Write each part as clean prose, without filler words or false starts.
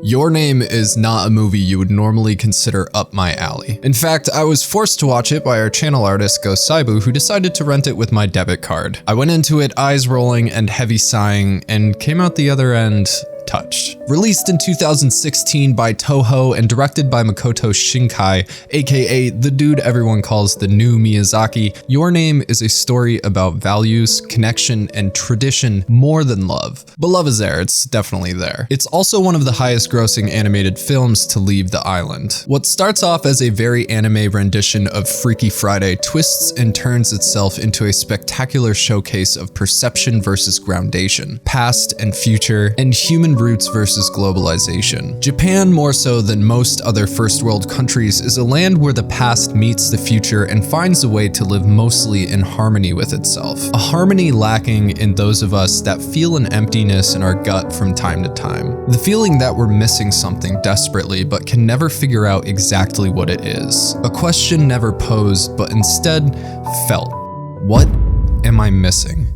Your Name is not a movie you would normally consider up my alley. In fact, I was forced to watch it by our channel artist Go Saibu, who decided to rent it with my debit card. I went into it eyes rolling and heavy sighing, and came out the other end touched. Released in 2016 by Toho and directed by Makoto Shinkai, aka the dude everyone calls the new Miyazaki, Your Name is a story about values, connection, and tradition more than love. But love is there, it's definitely there. It's also one of the highest grossing animated films to leave the island. What starts off as a very anime rendition of Freaky Friday twists and turns itself into a spectacular showcase of perception versus groundation, past and future, and human roots versus globalization. Japan, more so than most other first world countries, is a land where the past meets the future and finds a way to live mostly in harmony with itself. A harmony lacking in those of us that feel an emptiness in our gut from time to time. The feeling that we're missing something desperately but can never figure out exactly what it is. A question never posed but instead felt. What am I missing?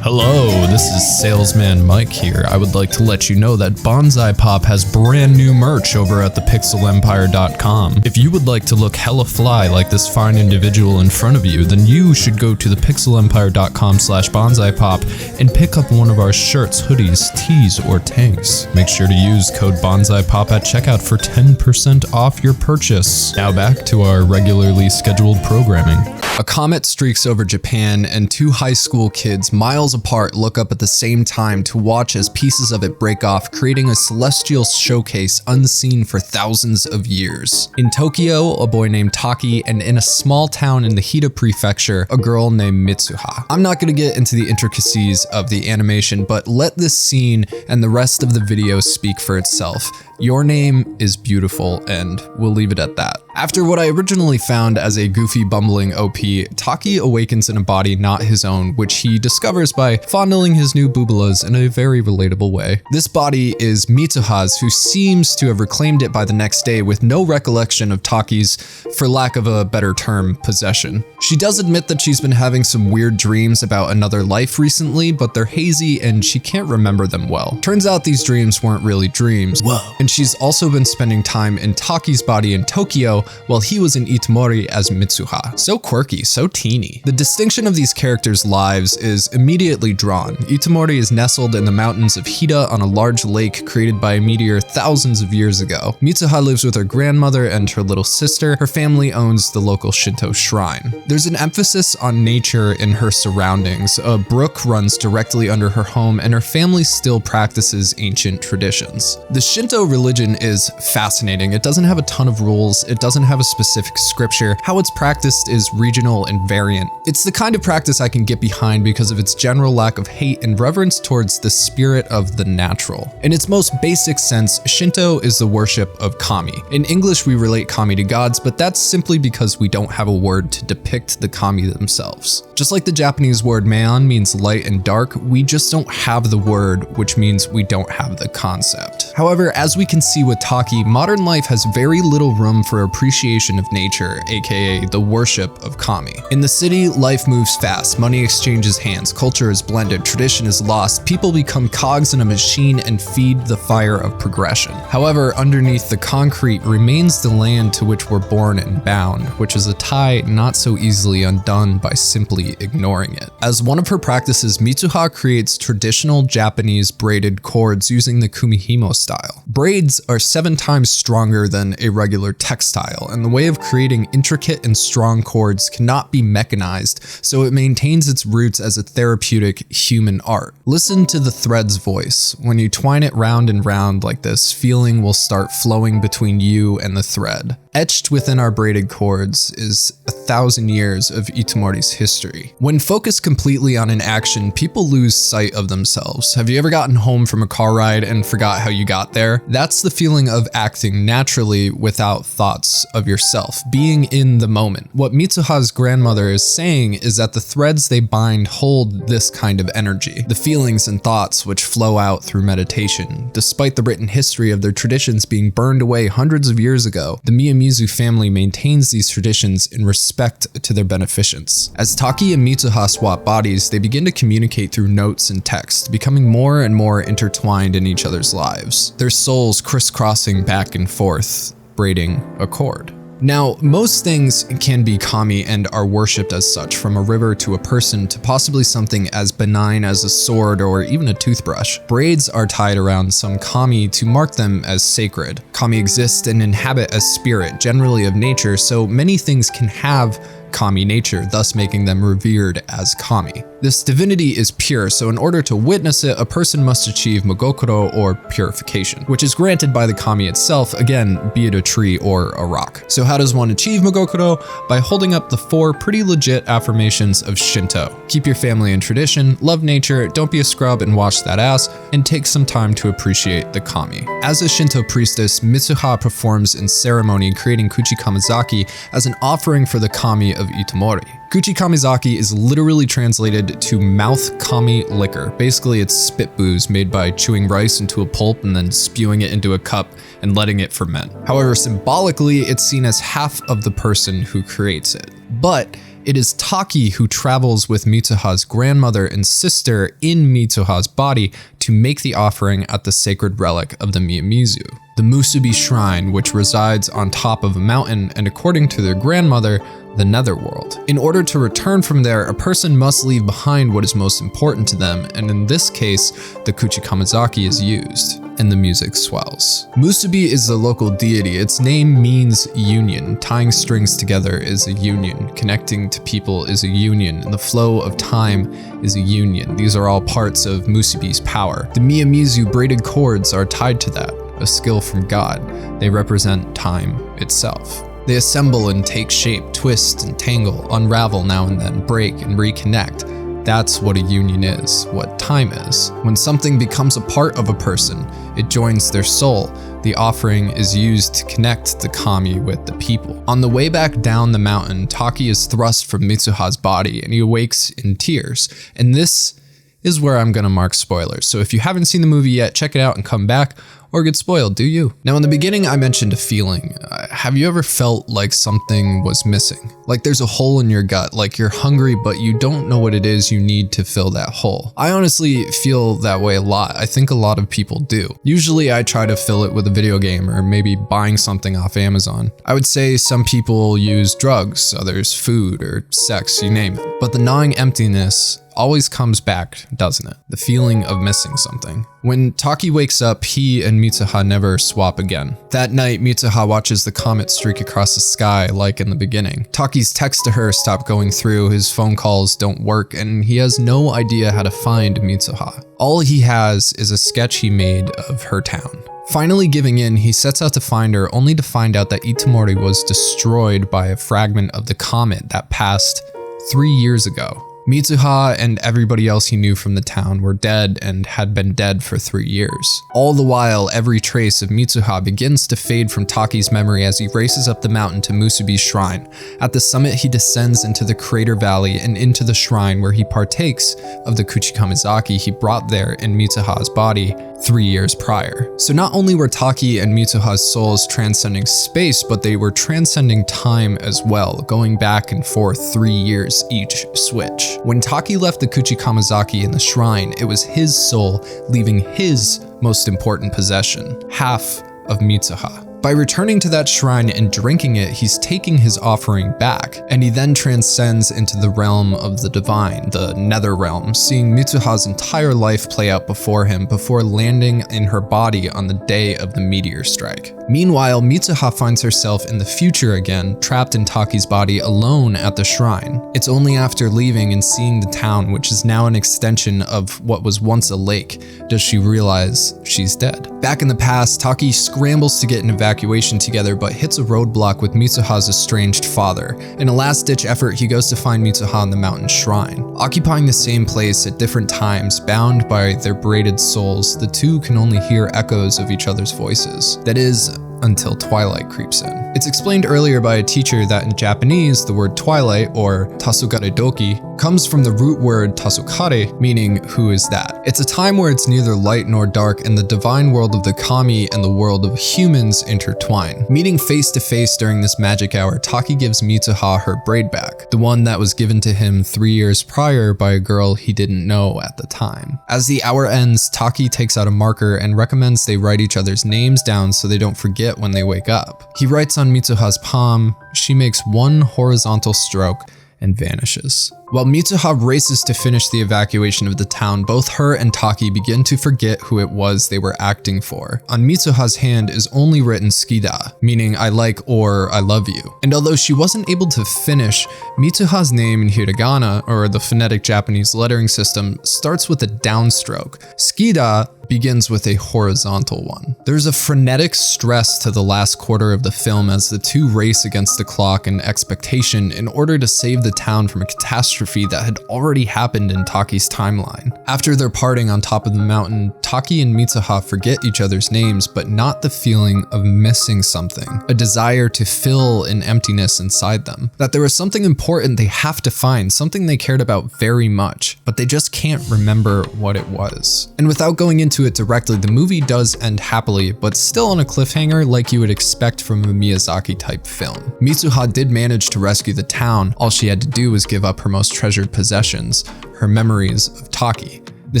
Hello, this is Salesman Mike here. I would like to let you know that Bonsai Pop has brand new merch over at thepixelempire.com. If you would like to look hella fly like this fine individual in front of you, then you should go to thepixelempire.com/bonsaipop and pick up one of our shirts, hoodies, tees, or tanks. Make sure to use code BonsaiPop at checkout for 10% off your purchase. Now back to our regularly scheduled programming. A comet streaks over Japan, and two high school kids miles apart look up at the same time to watch as pieces of it break off, creating a celestial showcase unseen for thousands of years. In Tokyo, a boy named Taki, and in a small town in the Hida prefecture, a girl named Mitsuha. I'm not going to get into the intricacies of the animation, but let this scene and the rest of the video speak for itself. Your Name is beautiful, and we'll leave it at that. After what I originally found as a goofy, bumbling OP, Taki awakens in a body not his own, which he discovers by fondling his new boobalas in a very relatable way. This body is Mitsuha's, who seems to have reclaimed it by the next day with no recollection of Taki's, for lack of a better term, possession. She does admit that she's been having some weird dreams about another life recently, but they're hazy and she can't remember them well. Turns out these dreams weren't really dreams. Whoa. And she's also been spending time in Taki's body in Tokyo while he was in Itomori as Mitsuha. So quirky, so teeny. The distinction of these characters' lives is immediately drawn. Itomori is nestled in the mountains of Hida on a large lake created by a meteor thousands of years ago. Mitsuha lives with her grandmother and her little sister. Her family owns the local Shinto shrine. There's an emphasis on nature in her surroundings. A brook runs directly under her home, and her family still practices ancient traditions. The Shinto religion is fascinating. It doesn't have a ton of rules. It doesn't have a specific scripture. How it's practiced is regional and variant. It's the kind of practice I can get behind because of its general lack of hate and reverence towards the spirit of the natural. In its most basic sense, Shinto is the worship of Kami. In English, we relate Kami to gods, but that's simply because we don't have a word to depict the Kami themselves. Just like the Japanese word Meian means light and dark, we just don't have the word, which means we don't have the concept. However, as we can see with Taki, modern life has very little room for appreciation of nature, aka the worship of Kami. In the city, life moves fast, money exchanges hands, culture is blended, tradition is lost, people become cogs in a machine and feed the fire of progression. However, underneath the concrete remains the land to which we're born and bound, which is a tie not so easily undone by simply ignoring it. As one of her practices, Mitsuha creates traditional Japanese braided cords using the kumihimo style. Braids are 7 times stronger than a regular textile, and the way of creating intricate and strong cords cannot be mechanized, so it maintains its roots as a therapeutic human art. Listen to the thread's voice. When you twine it round and round like this, feeling will start flowing between you and the thread. Etched within our braided cords is 1,000 years of Itomori's history. When focused completely on an action, people lose sight of themselves. Have you ever gotten home from a car ride and forgot how you got there. That's the feeling of acting naturally without thoughts of yourself, being in the moment. What Mitsuha's grandmother is saying is that the threads they bind hold this kind of energy, the feelings and thoughts which flow out through meditation. Despite the written history of their traditions being burned away hundreds of years ago, the Miyamoto family maintains these traditions in respect to their beneficence. As Taki and Mitsuha swap bodies, they begin to communicate through notes and text, becoming more and more intertwined in each other's lives, their souls crisscrossing back and forth, braiding a cord. Now, most things can be kami and are worshipped as such, from a river to a person to possibly something as benign as a sword or even a toothbrush. Braids are tied around some kami to mark them as sacred. Kami exist and inhabit as spirit, generally of nature, so many things can have kami nature, thus making them revered as kami. This divinity is pure, so in order to witness it, a person must achieve mogokoro or purification, which is granted by the kami itself, again, be it a tree or a rock. So how does one achieve mogokoro? By holding up the 4 pretty legit affirmations of Shinto. Keep your family and tradition, love nature, don't be a scrub and wash that ass, and take some time to appreciate the kami. As a Shinto priestess, Mitsuha performs in ceremony creating Kuchi Kamizaki as an offering for the kami of Itomori. Kuchi Kamizaki is literally translated to mouth kami liquor. Basically, it's spit booze made by chewing rice into a pulp and then spewing it into a cup and letting it ferment. However, symbolically, it's seen as half of the person who creates it. But it is Taki who travels with Mitsuha's grandmother and sister in Mitsuha's body to make the offering at the sacred relic of the Miyamoto, the Musubi shrine, which resides on top of a mountain and, according to their grandmother, the netherworld. In order to return from there, a person must leave behind what is most important to them, and in this case, the Kuchi Kamizaki is used, and the music swells. Musubi is the local deity. Its name means union. Tying strings together is a union. Connecting to people is a union, and the flow of time is a union. These are all parts of Musubi's power. The Miyamoto braided cords are tied to that, a skill from God. They represent time itself. They assemble and take shape, twist and tangle, unravel now and then, break and reconnect. That's what a union is, what time is. When something becomes a part of a person, it joins their soul. The offering is used to connect the kami with the people. On the way back down the mountain, Taki is thrust from Mitsuha's body and he awakes in tears. And this is where I'm gonna mark spoilers. So if you haven't seen the movie yet, check it out and come back, or get spoiled, do you? Now in the beginning, I mentioned a feeling. Have you ever felt like something was missing? Like there's a hole in your gut, like you're hungry, but you don't know what it is you need to fill that hole. I honestly feel that way a lot. I think a lot of people do. Usually I try to fill it with a video game or maybe buying something off Amazon. I would say some people use drugs, others food or sex, you name it. But the gnawing emptiness always comes back, doesn't it? The feeling of missing something. When Taki wakes up, he and Mitsuha never swap again. That night, Mitsuha watches the comet streak across the sky like in the beginning. Taki's texts to her stop going through, his phone calls don't work, and he has no idea how to find Mitsuha. All he has is a sketch he made of her town. Finally giving in, he sets out to find her, only to find out that Itomori was destroyed by a fragment of the comet that passed 3 years ago. Mitsuha and everybody else he knew from the town were dead and had been dead for 3 years. All the while, every trace of Mitsuha begins to fade from Taki's memory as he races up the mountain to Musubi's shrine. At the summit, he descends into the crater valley and into the shrine where he partakes of the Kuchi Kamizaki he brought there in Mitsuha's body 3 years prior. So not only were Taki and Mitsuha's souls transcending space, but they were transcending time as well, going back and forth 3 years each switch. When Taki left the Kuchi Kamizaki in the shrine, it was his soul leaving his most important possession, half of Mitsuha. By returning to that shrine and drinking it, he's taking his offering back, and he then transcends into the realm of the divine, the nether realm, seeing Mitsuha's entire life play out before him before landing in her body on the day of the meteor strike. Meanwhile, Mitsuha finds herself in the future again, trapped in Taki's body alone at the shrine. It's only after leaving and seeing the town, which is now an extension of what was once a lake, does she realize she's dead. Back in the past, Taki scrambles to get an evacuation evacuation together but hits a roadblock with Mitsuha's estranged father. In a last-ditch effort, he goes to find Mitsuha in the mountain shrine. Occupying the same place at different times, bound by their braided souls, the two can only hear echoes of each other's voices. That is, until Twilight creeps in. It's explained earlier by a teacher that in Japanese, the word Twilight, or tasukare doki, comes from the root word tasukare, meaning who is that. It's a time where it's neither light nor dark, and the divine world of the Commie and the world of humans intertwine. Meeting face to face during this magic hour, Taki gives Mitsuha her braid back, the one that was given to him 3 years prior by a girl he didn't know at the time. As the hour ends, Taki takes out a marker and recommends they write each other's names down so they don't forget when they wake up. He writes on Mitsuha's palm, she makes one horizontal stroke and vanishes. While Mitsuha races to finish the evacuation of the town, both her and Taki begin to forget who it was they were acting for. On Mitsuha's hand is only written skida, meaning I like or I love you. And although she wasn't able to finish, Mitsuha's name in hiragana, or the phonetic Japanese lettering system, starts with a downstroke. Skida begins with a horizontal one. There's a frenetic stress to the last quarter of the film as the two race against the clock and expectation in order to save the town from a catastrophe that had already happened in Taki's timeline. After their parting on top of the mountain, Taki and Mitsuha forget each other's names, but not the feeling of missing something, a desire to fill an emptiness inside them. That there was something important they have to find, something they cared about very much, but they just can't remember what it was. And without going into it directly, the movie does end happily, but still on a cliffhanger like you would expect from a Miyazaki type film. Mitsuha did manage to rescue the town. All she had to do was give up her most treasured possessions, her memories of Taki. The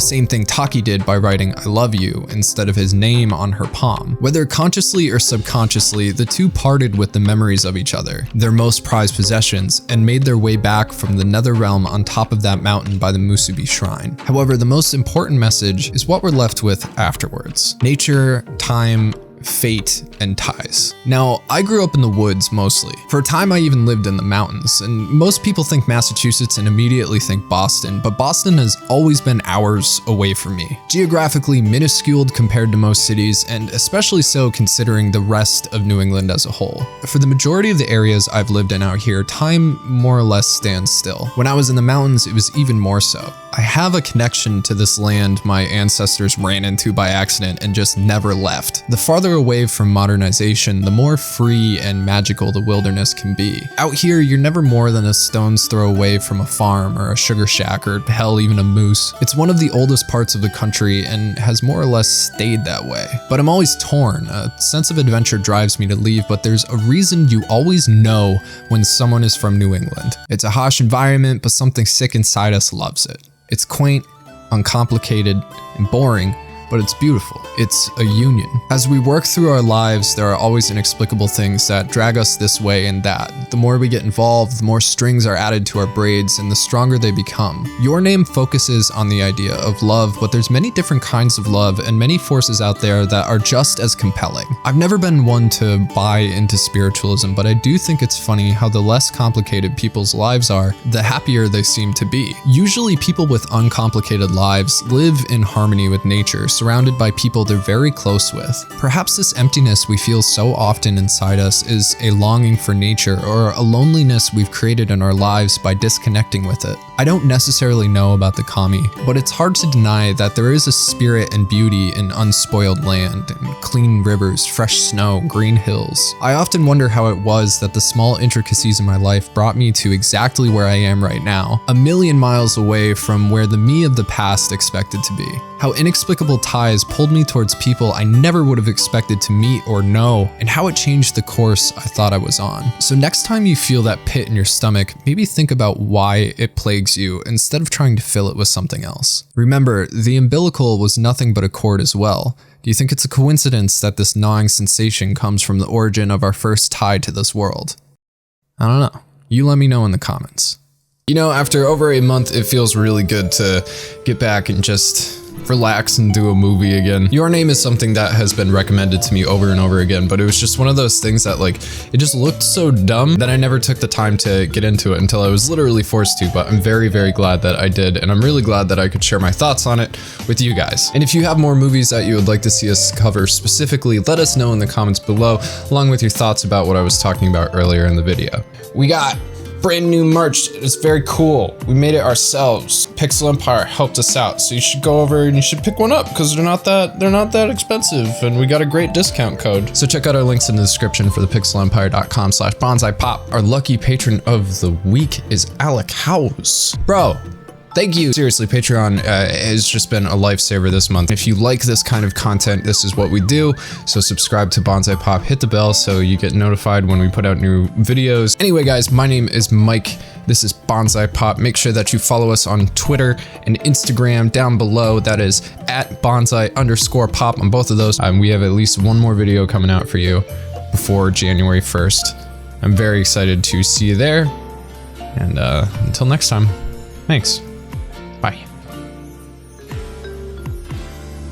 same thing Taki did by writing I love you instead of his name on her palm. Whether consciously or subconsciously, the two parted with the memories of each other, their most prized possessions, and made their way back from the nether realm on top of that mountain by the Musubi shrine. However, the most important message is what we're left with afterwards. Nature, time, fate, and ties. Now, I grew up in the woods mostly. For a time, I even lived in the mountains, and most people think Massachusetts and immediately think Boston, but Boston has always been hours away from me. Geographically minuscule compared to most cities, and especially so considering the rest of New England as a whole. For the majority of the areas I've lived in out here, time more or less stands still. When I was in the mountains, it was even more so. I have a connection to this land my ancestors ran into by accident and just never left. The farther away from modernization, the more free and magical the wilderness can be. Out here, you're never more than a stone's throw away from a farm or a sugar shack or hell, even a moose. It's one of the oldest parts of the country and has more or less stayed that way. But I'm always torn. A sense of adventure drives me to leave, but there's a reason you always know when someone is from New England. It's a harsh environment, but something sick inside us loves it. It's quaint, uncomplicated, and boring, but it's beautiful. It's a union. As we work through our lives, there are always inexplicable things that drag us this way and that. The more we get involved, the more strings are added to our braids and the stronger they become. Your Name focuses on the idea of love, but there's many different kinds of love and many forces out there that are just as compelling. I've never been one to buy into spiritualism, but I do think it's funny how the less complicated people's lives are, the happier they seem to be. Usually people with uncomplicated lives live in harmony with nature, surrounded by people they're very close with. Perhaps this emptiness we feel so often inside us is a longing for nature or a loneliness we've created in our lives by disconnecting with it. I don't necessarily know about the Commie, but it's hard to deny that there is a spirit and beauty in unspoiled land and clean rivers, fresh snow, green hills. I often wonder how it was that the small intricacies in my life brought me to exactly where I am right now, a million miles away from where the me of the past expected to be. How inexplicable ties pulled me towards people I never would have expected to meet or know, and how it changed the course I thought I was on. So next time you feel that pit in your stomach, maybe think about why it plagues you instead of trying to fill it with something else. Remember, the umbilical was nothing but a cord as well. Do you think it's a coincidence that this gnawing sensation comes from the origin of our first tie to this world? I don't know. You let me know in the comments. You know, after over a month, it feels really good to get back and just relax and do a movie again. Your Name is something that has been recommended to me over and over again, but it was just one of those things that like, it just looked so dumb that I never took the time to get into it until I was literally forced to, but I'm very, very glad that I did, and I'm really glad that I could share my thoughts on it with you guys. And if you have more movies that you would like to see us cover specifically, let us know in the comments below, along with your thoughts about what I was talking about earlier in the video. We got brand new merch. It's very cool. We made it ourselves. Pixel Empire helped us out, so you should go over and you should pick one up because they're not that expensive, and we got a great discount code. So check out our links in the description for the pixelempire.com/bonsaipop. Our lucky patron of the week is Alec House. Bro, thank you. Seriously, Patreon has just been a lifesaver this month. If you like this kind of content, this is what we do. So subscribe to Bonsai Pop, hit the bell so you get notified when we put out new videos. Anyway, guys, my name is Mike. This is Bonsai Pop. Make sure that you follow us on Twitter and Instagram down below. That is at bonsai_pop on both of those. We have at least one more video coming out for you before January 1st. I'm very excited to see you there. And until next time, thanks. Bye.